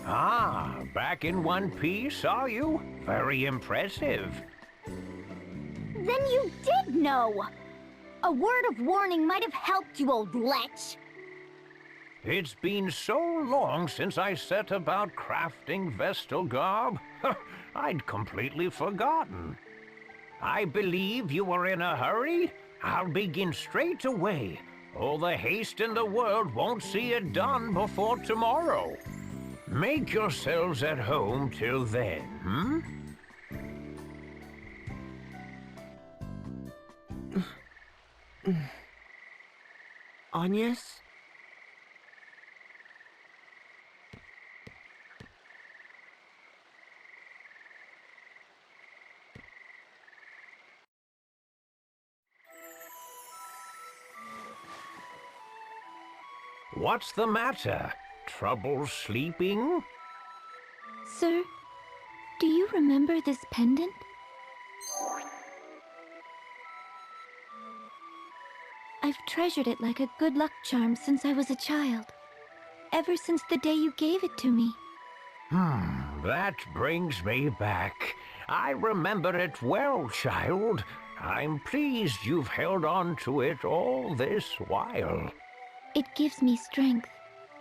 Ah, back in one piece, are you? Very impressive. Then you did know! A word of warning might have helped you, old lech. It's been so long since I set about crafting Vestal garb. I'd completely forgotten. I believe you were in a hurry. I'll begin straight away. All the haste in the world won't see it done before tomorrow. Make yourselves at home till then, hmm? Agnes? What's the matter? Trouble sleeping? Sir, do you remember this pendant? I've treasured it like a good luck charm since I was a child. Ever since the day you gave it to me. That brings me back. I remember it well, child. I'm pleased you've held on to it all this while. It gives me strength.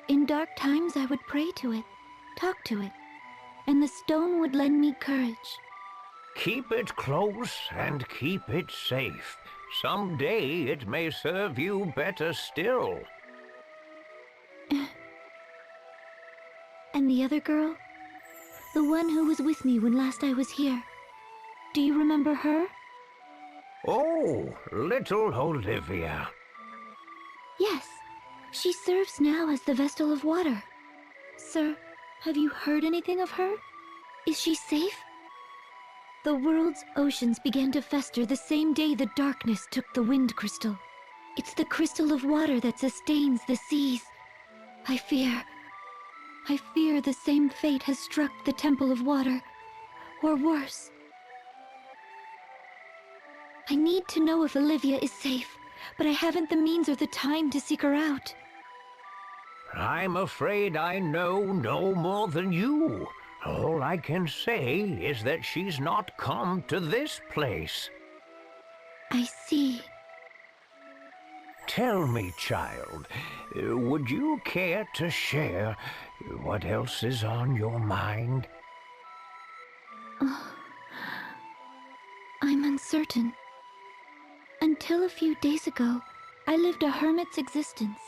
In dark times I would pray to it, talk to it, and the stone would lend me courage. Keep it close and keep it safe. Someday it may serve you better still. And the other girl? The one who was with me when last I was here. Do you remember her? Oh, little Olivia. Yes. She serves now as the Vestal of Water. Sir, have you heard anything of her? Is she safe? The world's oceans began to fester the same day the darkness took the wind crystal. It's the crystal of water that sustains the seas. I fear the same fate has struck the Temple of Water, or worse. I need to know if Olivia is safe, but I haven't the means or the time to seek her out. I'm afraid I know no more than you. All I can say is that she's not come to this place. I see. Tell me, child, would you care to share what else is on your mind? I'm uncertain. Until a few days ago, I lived a hermit's existence,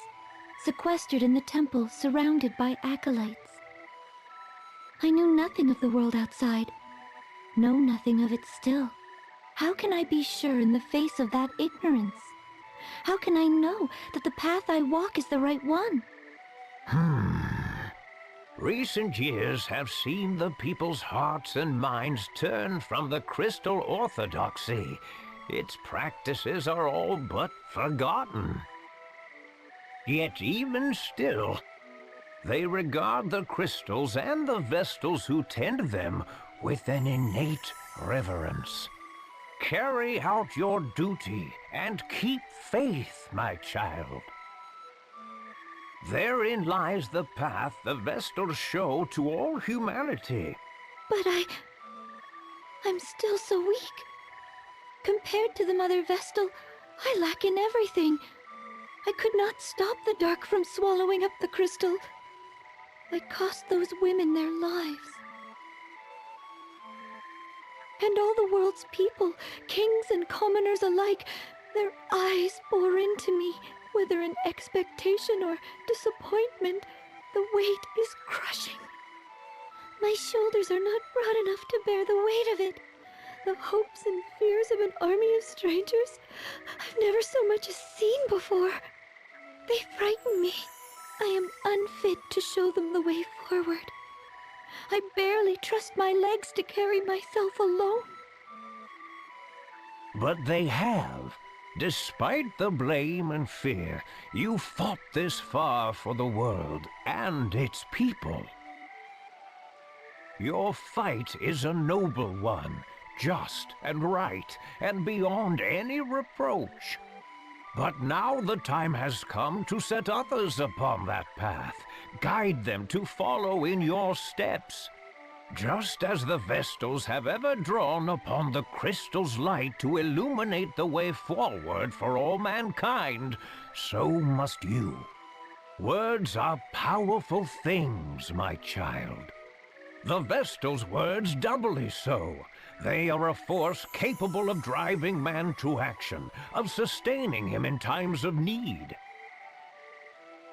sequestered in the temple, surrounded by acolytes. I knew nothing of the world outside, know nothing of it still. How can I be sure in the face of that ignorance? How can I know that the path I walk is the right one? Recent years have seen the people's hearts and minds turn from the crystal orthodoxy. Its practices are all but forgotten. Yet even still, they regard the crystals and the Vestals who tend them with an innate reverence. Carry out your duty and keep faith, my child. Therein lies the path the Vestals show to all humanity. But I'm still so weak. Compared to the Mother Vestal, I lack in everything. I could not stop the dark from swallowing up the crystal. I cost those women their lives. And all the world's people, kings and commoners alike, their eyes bore into me, whether in expectation or disappointment. The weight is crushing. My shoulders are not broad enough to bear the weight of it. The hopes and fears of an army of strangers I've never so much as seen before. They frighten me. I am unfit to show them the way forward. I barely trust my legs to carry myself alone. But they have. Despite the blame and fear, you fought this far for the world and its people. Your fight is a noble one, just and right, and beyond any reproach. But now the time has come to set others upon that path, guide them to follow in your steps. Just as the Vestals have ever drawn upon the crystal's light to illuminate the way forward for all mankind, so must you. Words are powerful things, my child. The Vestal's words doubly so. They are a force capable of driving man to action, of sustaining him in times of need.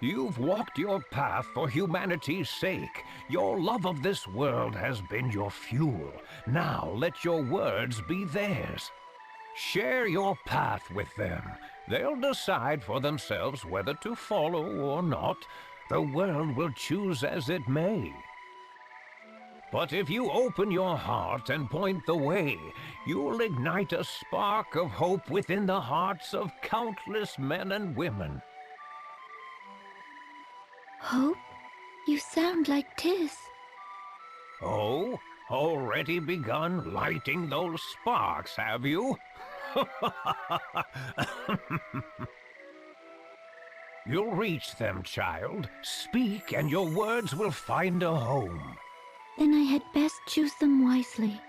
You've walked your path for humanity's sake. Your love of this world has been your fuel. Now let your words be theirs. Share your path with them. They'll decide for themselves whether to follow or not. The world will choose as it may. But if you open your heart and point the way, you'll ignite a spark of hope within the hearts of countless men and women. Hope? You sound like Tis. Oh, already begun lighting those sparks, have you? You'll reach them, child. Speak, and your words will find a home. Then I had best choose them wisely.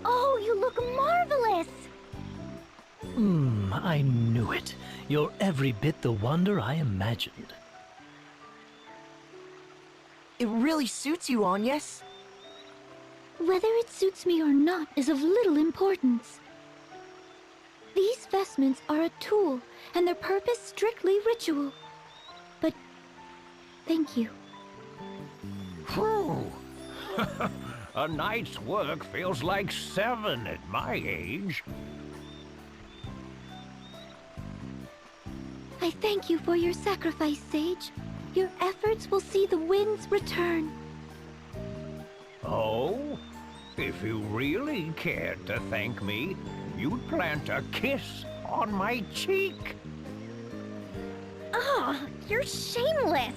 Oh, you look marvelous! I knew it. You're every bit the wonder I imagined. It really suits you, Agnes. Whether it suits me or not is of little importance. These vestments are a tool, and their purpose strictly ritual. But thank you. Whew. A night's work feels like 7 at my age. I thank you for your sacrifice, Sage. Your efforts will see the winds return. Oh? If you really cared to thank me, you'd plant a kiss on my cheek. Oh, you're shameless!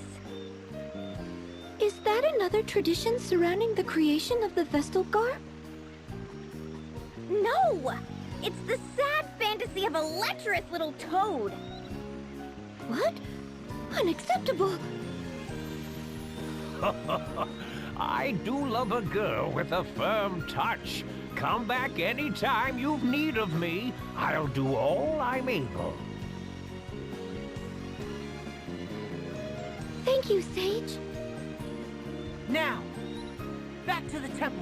Is that another tradition surrounding the creation of the Vestal Garb? No! It's the sad fantasy of a lecherous little toad! What? Unacceptable! I do love a girl with a firm touch. Come back anytime you've need of me. I'll do all I'm able. Thank you, Sage. Now, back to the temple.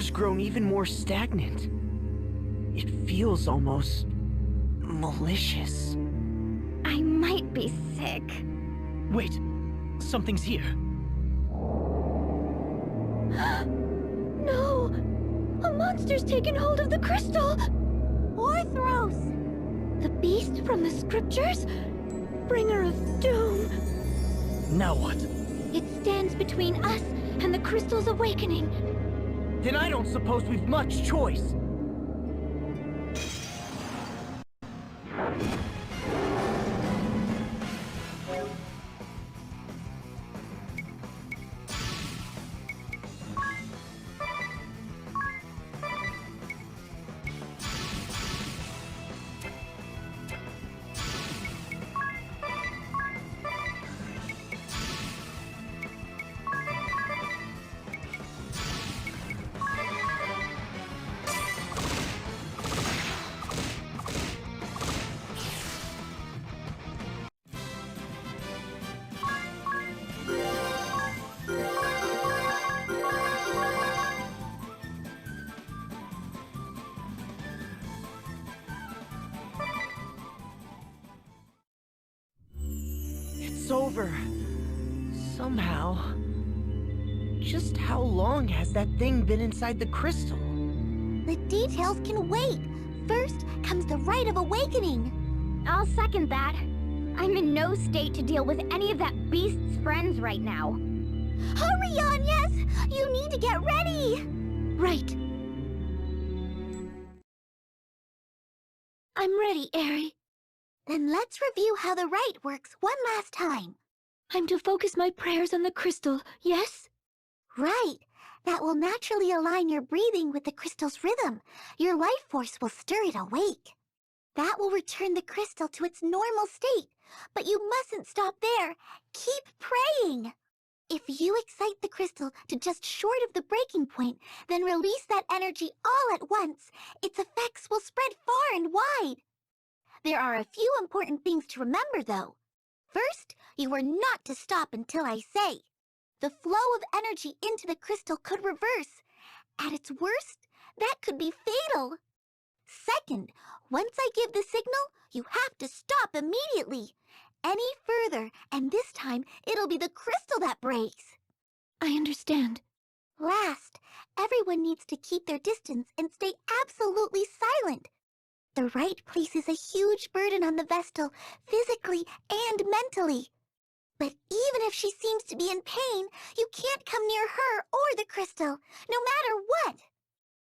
water's grown even more stagnant. It feels almost malicious. I might be sick. Wait, something's here. No! A monster's taken hold of the crystal! Orthros! The beast from the scriptures? Bringer of doom! Now what? It stands between us and the crystal's awakening. Then I don't suppose we've much choice. It's over. Somehow. Just how long has that thing been inside the crystal? The details can wait. First comes the rite of awakening. I'll second that. I'm in no state to deal with any of that beast's friends right now. Hurry, Agnes! You need to get ready! Right. I'm ready, Eri. Then let's review how the rite works one last time. I'm to focus my prayers on the crystal, yes? Right. That will naturally align your breathing with the crystal's rhythm. Your life force will stir it awake. That will return the crystal to its normal state. But you mustn't stop there. Keep praying. If you excite the crystal to just short of the breaking point, then release that energy all at once, its effects will spread far and wide. There are a few important things to remember, though. First, you are not to stop until I say. The flow of energy into the crystal could reverse. At its worst, that could be fatal. Second, once I give the signal, you have to stop immediately. Any further, and this time it'll be the crystal that breaks. I understand. Last, everyone needs to keep their distance and stay absolutely silent. The rite places a huge burden on the Vestal, physically and mentally. But even if she seems to be in pain, you can't come near her or the crystal, no matter what.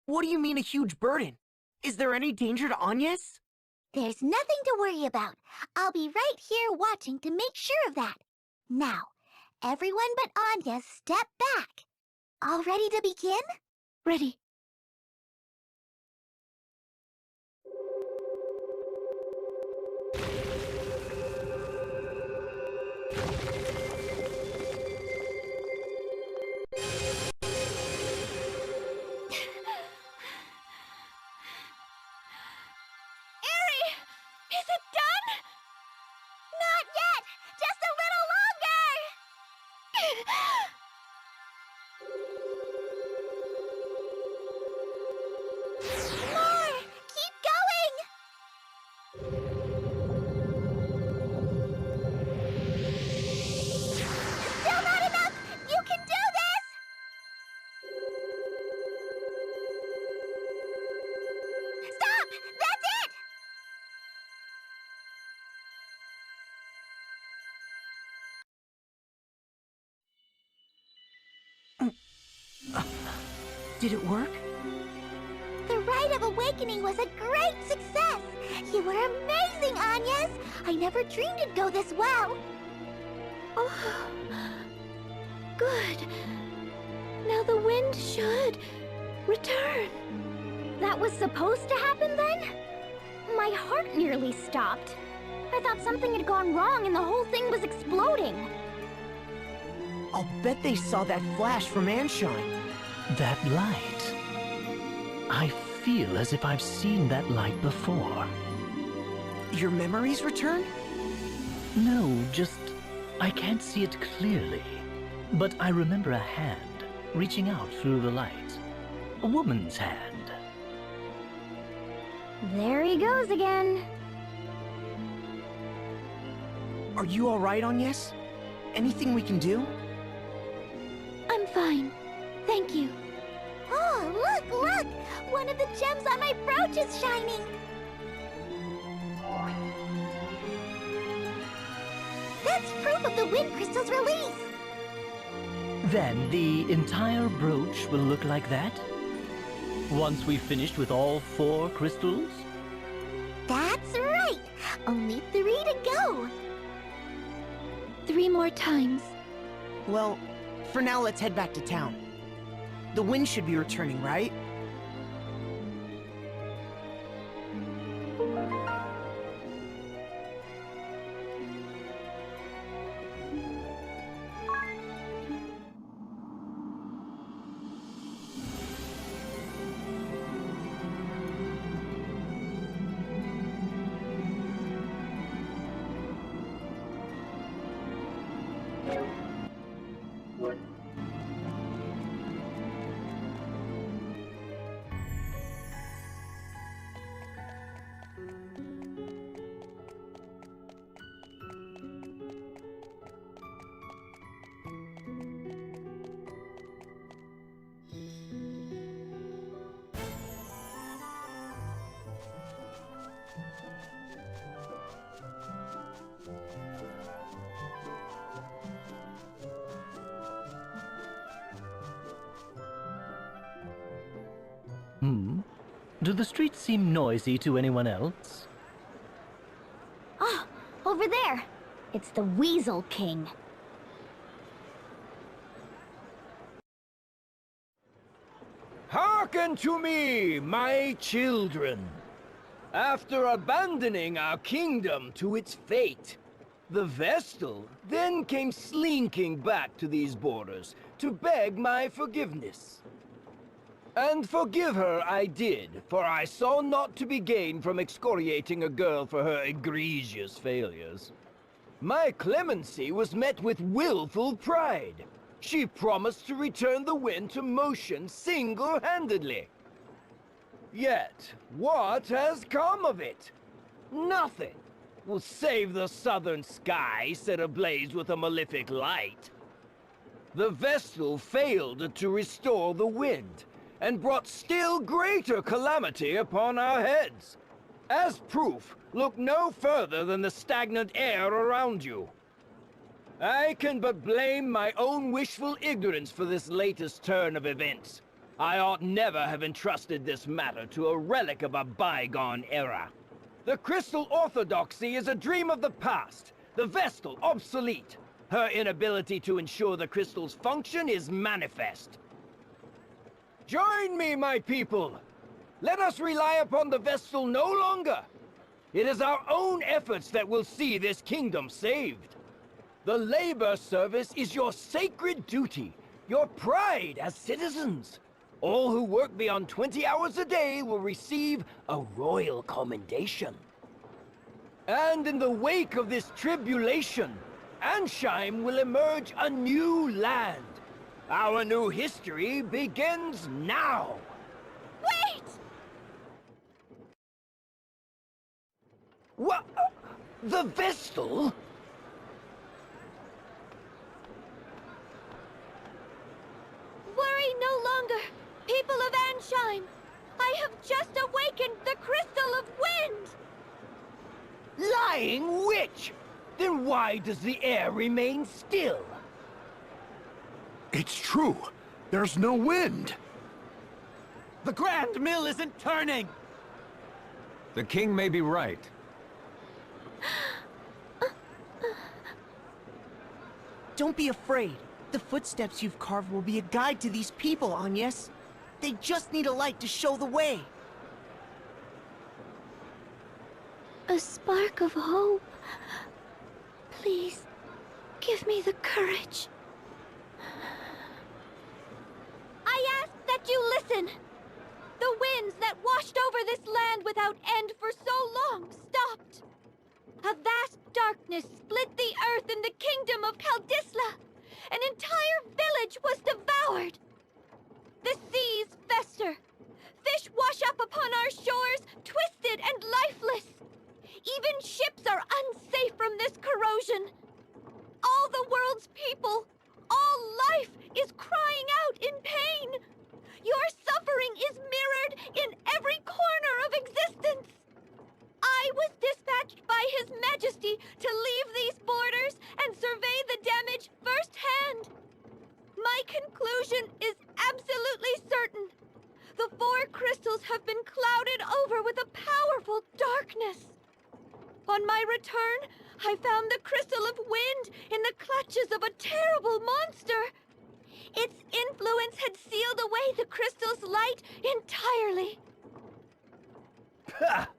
What do you mean a huge burden? Is there any danger to Agnes? There's nothing to worry about. I'll be right here watching to make sure of that. Now, everyone but Anya step back. All ready to begin? Ready. Is it done? Not yet! Just a little longer! More! Keep going! Still not enough! You can do this! Stop! That's it! Did it work? The Rite of Awakening was a great success! You were amazing, Agnes! I never dreamed it'd go this well! Oh, good. Now the wind should return. That was supposed to happen then? My heart nearly stopped. I thought something had gone wrong and the whole thing was exploding. I'll bet they saw that flash from Anshine. That light. I feel as if I've seen that light before. Your memories return? No, just... I can't see it clearly. But I remember a hand reaching out through the light. a woman's hand. There he goes again. Are you alright, Agnes? Anything we can do? I'm fine. Thank you. Oh, look, look! One of the gems on my brooch is shining! That's proof of the wind crystal's release! Then the entire brooch will look like that? Once we've finished with all 4 crystals? That's right! Only 3 to go! 3 more times. Well, for now let's head back to town. The wind should be returning, right? Do the streets seem noisy to anyone else? Ah, over there. It's the Weasel King. Hearken to me, my children. After abandoning our kingdom to its fate, the Vestal then came slinking back to these borders to beg my forgiveness. And forgive her I did, for I saw naught to be gained from excoriating a girl for her egregious failures. My clemency was met with willful pride. She promised to return the wind to motion single-handedly. Yet, what has come of it? Nothing. Will save the southern sky set ablaze with a malefic light. The Vestal failed to restore the wind, and brought still greater calamity upon our heads. As proof, look no further than the stagnant air around you. I can but blame my own wishful ignorance for this latest turn of events. I ought never have entrusted this matter to a relic of a bygone era. The Crystal Orthodoxy is a dream of the past, the Vestal obsolete. Her inability to ensure the crystal's function is manifest. Join me, my people! Let us rely upon the Vestal no longer! It is our own efforts that will see this kingdom saved. The labor service is your sacred duty, your pride as citizens. All who work beyond 20 hours a day will receive a royal commendation. And in the wake of this tribulation, Ansheim will emerge a new land. Our new history begins now! Wait! What? The Vestal? Worry no longer, people of Ansheim. I have just awakened the Crystal of Wind! Lying witch! Then why does the air remain still? It's true. There's no wind. The Grand Mill isn't turning! The king may be right. Don't be afraid. The footsteps you've carved will be a guide to these people, Agnes. They just need a light to show the way. A spark of hope. Please, give me the courage. I ask that you listen. The winds that washed over this land without end for so long stopped. A vast darkness split the earth in the kingdom of Kaldisla. An entire village was devoured. The seas fester. Fish wash up upon our shores, twisted and lifeless. Even ships are unsafe from this corrosion. All the world's people, all life is crying out in pain. Your suffering is mirrored in every corner of existence. I was dispatched by His Majesty to leave these borders and survey the damage firsthand. My conclusion is absolutely certain. The four crystals have been clouded over with a powerful darkness. On my return, I found the crystal of wind in the clutches of a terrible monster. Its influence had sealed away the crystal's light entirely. Ha!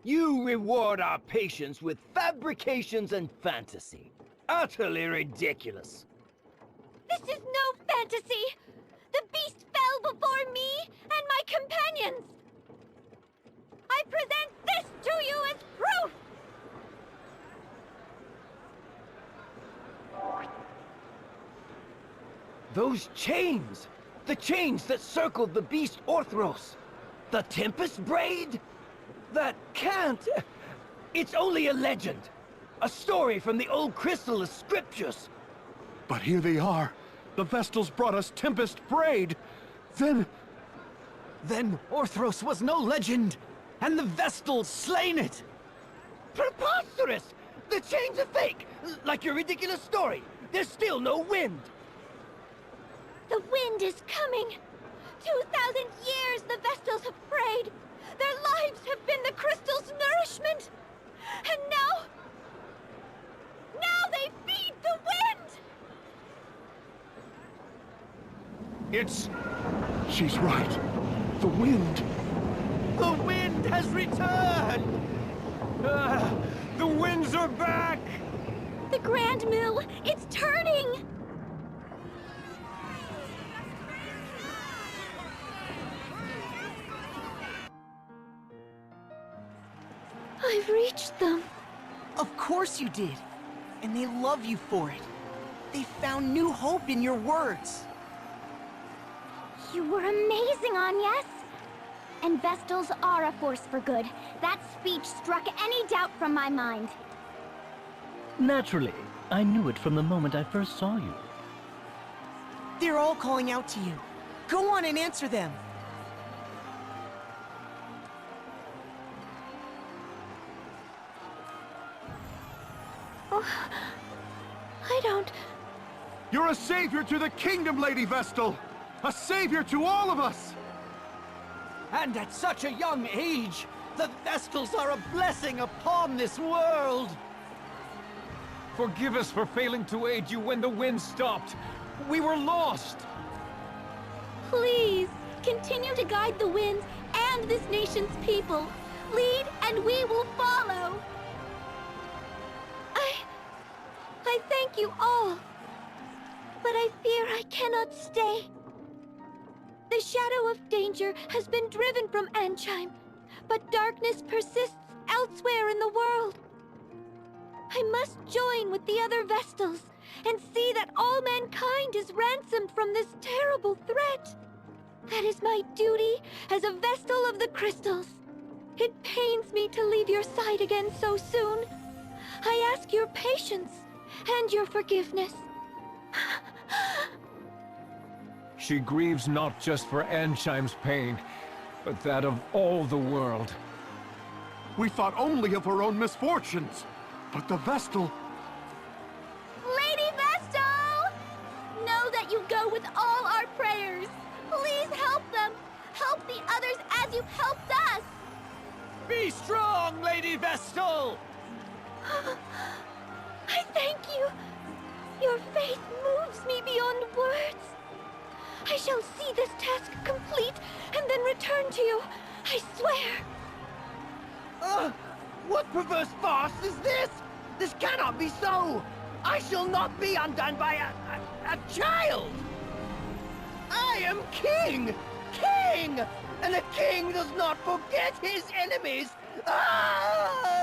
You reward our patience with fabrications and fantasy. Utterly ridiculous. This is no fantasy! The beast fell before me and my companions! I present this to you as proof! Those chains! The chains that circled the beast Orthros! The Tempest Braid? That can't... It's only a legend. A story from the old Crystalist scriptures. But here they are. The Vestals brought us Tempest Braid. Then Orthros was no legend, and the Vestals slain it! Preposterous! The chains are fake! Like your ridiculous story. There's still no wind. The wind is coming! 2,000 years the Vestals have prayed! Their lives have been the crystal's nourishment! And now they feed the wind! She's right. The wind. The wind has returned! The winds are back! The Grand Mill, it's turning! I've reached them. Of course you did. And they love you for it. They found new hope in your words. You were amazing, Agnes! And Vestals are a force for good. That speech struck any doubt from my mind. Naturally, I knew it from the moment I first saw you. They're all calling out to you. Go on and answer them. I don't... You're a savior to the kingdom, Lady Vestal. A savior to all of us. And at such a young age, the Vestals are a blessing upon this world! Forgive us for failing to aid you when the wind stopped. We were lost. Please, continue to guide the winds and this nation's people. Lead and we will follow. I thank you all. But I fear I cannot stay. The shadow of danger has been driven from Ansheim, but darkness persists elsewhere in the world. I must join with the other Vestals and see that all mankind is ransomed from this terrible threat. That is my duty as a Vestal of the Crystals. It pains me to leave your side again so soon. I ask your patience and your forgiveness. She grieves not just for Ansheim's pain, but that of all the world. We thought only of our own misfortunes. But the Vestal... Lady Vestal! Know that you go with all our prayers. Please help them. Help the others as you've helped us. Be strong, Lady Vestal! I thank you. Your faith moves me beyond words. I shall see this task complete and then return to you. I swear. What perverse farce is this? This cannot be so! I shall not be undone by a child! I am king! King! And a king does not forget his enemies! Ah!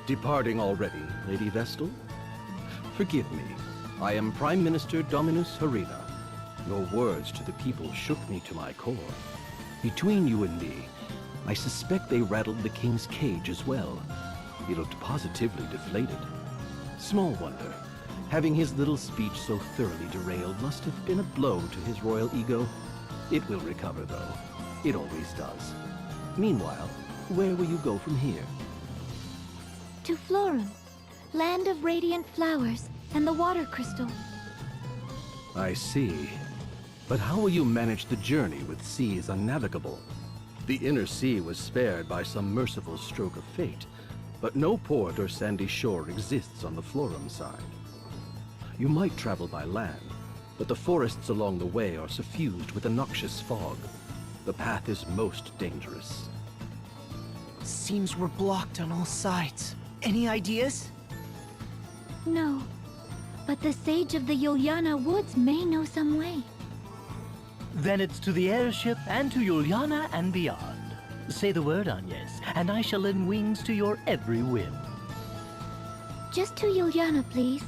Departing already, Lady Vestal? Forgive me. I am Prime Minister Dominus Harina. Your words to the people shook me to my core. Between you and me, I suspect they rattled the king's cage as well. He looked positively deflated. Small wonder. Having his little speech so thoroughly derailed must have been a blow to his royal ego. It will recover, though. It always does. Meanwhile, where will you go from here? To Florum, land of radiant flowers and the water crystal. I see. But how will you manage the journey with seas unnavigable? The inner sea was spared by some merciful stroke of fate, but no port or sandy shore exists on the Florum side. You might travel by land, but the forests along the way are suffused with a noxious fog. The path is most dangerous. Seems we're blocked on all sides. Any ideas? No, but the sage of the Yuliana Woods may know some way. Then it's to the airship and to Yuliana and beyond. Say the word, Agnes, and I shall lend wings to your every whim. Just to Yuliana, please.